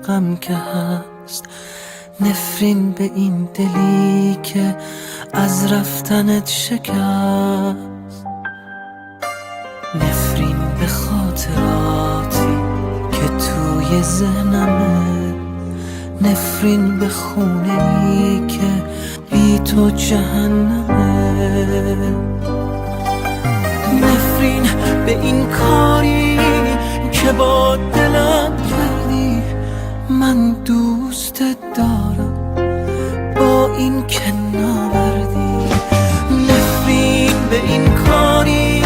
غم که هست، نفرین به این دلی که از رفتنت شکست، نفرین به خاطراتی که توی ذهنمه، نفرین به خونه‌ای که بی تو جهنمه، نفرین به این کاری که با دلم کردی. من دوستت دارم با این که ناوردی، نفرین به این کاری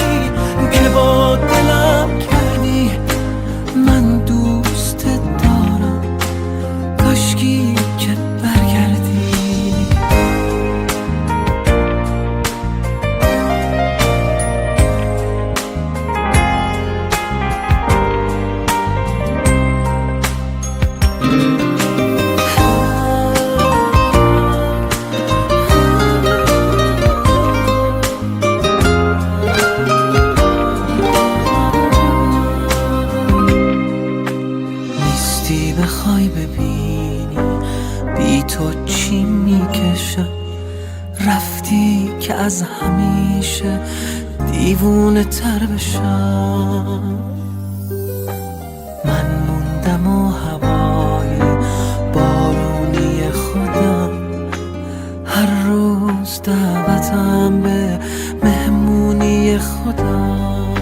که با دلم کردی. من دوستت دارم کاشکی که برگردی. بخوای ببینی بی تو چی میکشم، رفتی که از همیشه دیوونه تر بشم. من موندم و هوای بارونی خودم، هر روز دعوتم به مهمونی خودم.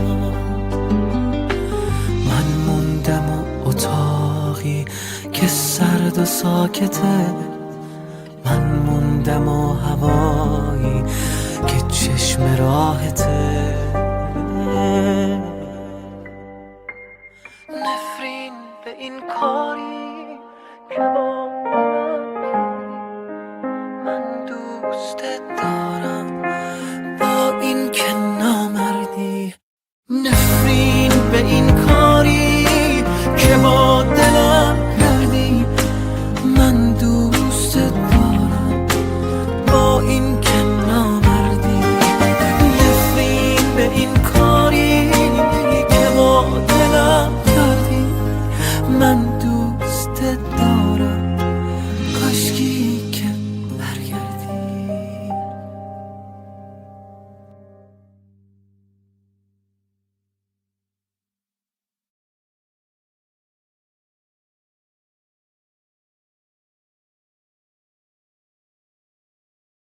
من موندم و اتاقی که سرد و ساکته، من موندم و هوایی که چشم راحته. نفرین به این کاری که با